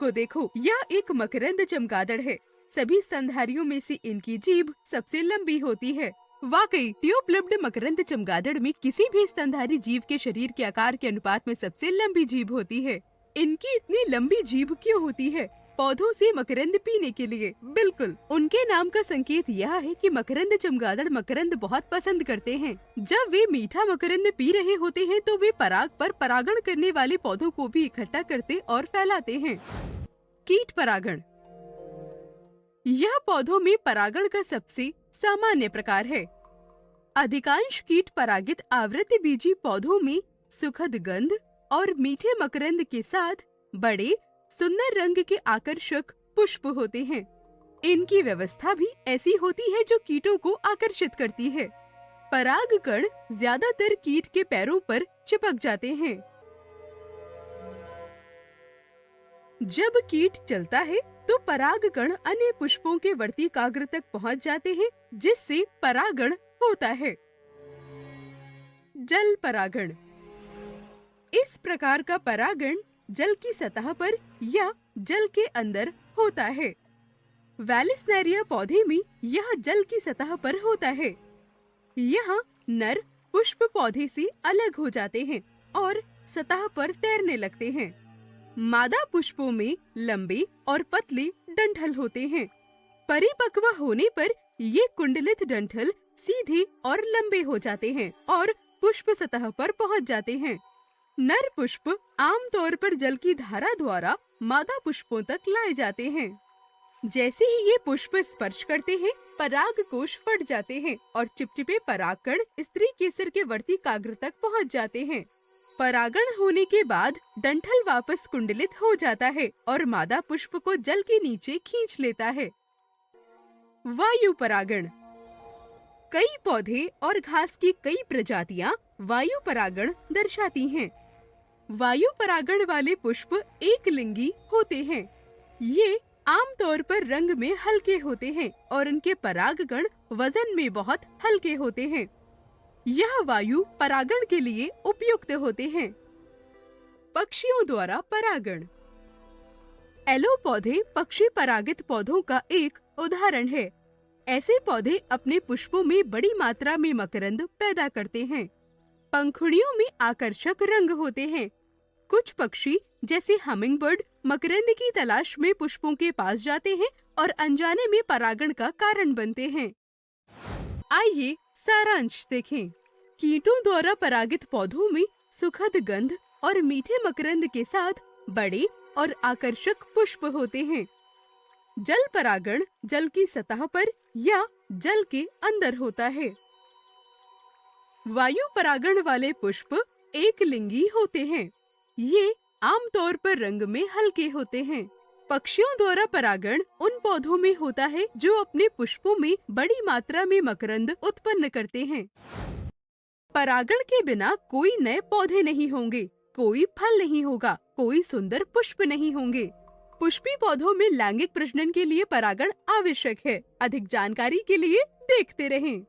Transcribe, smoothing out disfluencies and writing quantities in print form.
को देखो, यह एक मकरंद चमगादड़ है। सभी स्तनधारियों में से इनकी जीभ सबसे लंबी होती है। वाकई ट्यूब-लिप्ड मकरंद चमगादड़ में किसी भी स्तनधारी जीव के शरीर के आकार के अनुपात में सबसे लंबी जीभ होती है। इनकी इतनी लंबी जीभ क्यों होती है? पौधों से मकरंद पीने के लिए। बिल्कुल, उनके नाम का संकेत यह है कि मकरंद चमगादड़ मकरंद बहुत पसंद करते हैं। जब वे मीठा मकरंद पी रहे होते हैं तो वे पराग पर परागण करने वाले पौधों को भी इकट्ठा करते और फैलाते हैं। कीट परागण। यह पौधों में परागण का सबसे सामान्य प्रकार है। अधिकांश कीट परागित आवृतबीजी पौधों में सुखद गंध और मीठे मकरंद के साथ बड़े सुंदर रंग के आकर्षक पुष्प होते हैं। इनकी व्यवस्था भी ऐसी होती है जो कीटों को आकर्षित करती है। परागकण ज्यादातर कीट के पैरों पर चिपक जाते हैं। जब कीट चलता है तो परागकण अन्य पुष्पों के वर्तिकाग्र तक पहुंच जाते हैं, जिससे परागण होता है। जल परागण। इस प्रकार का परागण जल की सतह पर या जल के अंदर होता है। वैलिस्नेरिया पौधे में यह जल की सतह पर होता है। यहाँ नर पुष्प पौधे से अलग हो जाते हैं और सतह पर तैरने लगते हैं। मादा पुष्पों में लंबे और पतले डंठल होते हैं। परिपक्व होने पर ये कुंडलित डंठल सीधे और लंबे हो जाते हैं और पुष्प सतह पर पहुंच जाते हैं। नर पुष्प आमतौर पर जल की धारा द्वारा मादा पुष्पों तक लाए जाते हैं। जैसे ही ये पुष्प स्पर्श करते हैं, पराग कोश फट जाते हैं और चिपचिपे परागकण स्त्री केसर के वर्तिकाग्र तक पहुंच जाते हैं। परागण होने के बाद डंठल वापस कुंडलित हो जाता है और मादा पुष्प को जल के नीचे खींच लेता है। वायु परागण। कई पौधे और घास की कई प्रजातियां वायु परागण दर्शाती हैं। वायु परागण वाले पुष्प एक लिंगी होते हैं। ये आमतौर पर रंग में हल्के होते हैं और इनके परागकण वजन में बहुत हल्के होते हैं। यह वायु परागण के लिए उपयुक्त होते हैं। पक्षियों द्वारा परागण। एलो पौधे पक्षी परागित पौधों का एक उदाहरण है। ऐसे पौधे अपने पुष्पों में बड़ी मात्रा में मकरंद पैदा करते हैं। पंखुड़ियों में आकर्षक रंग होते हैं। कुछ पक्षी जैसे हमिंगबर्ड मकरंद की तलाश में पुष्पों के पास जाते हैं और अनजाने में परागण का कारण बनते हैं। आइए सारांश देखें। कीटों द्वारा परागित पौधों में सुखद गंध और मीठे मकरंद के साथ बड़े और आकर्षक पुष्प होते हैं। जल परागण जल की सतह पर या जल के अंदर होता है। वायु परागण वाले पुष्प एक लिंगी होते हैं। ये आमतौर पर रंग में हल्के होते हैं। पक्षियों द्वारा परागण उन पौधों में होता है जो अपने पुष्पों में बड़ी मात्रा में मकरंद उत्पन्न करते हैं। परागण के बिना कोई नए पौधे नहीं होंगे, कोई फल नहीं होगा, कोई सुंदर पुष्प नहीं होंगे। पुष्पी पौधों में लैंगिक प्रजनन के लिए परागण आवश्यक है। अधिक जानकारी के लिए देखते रहें।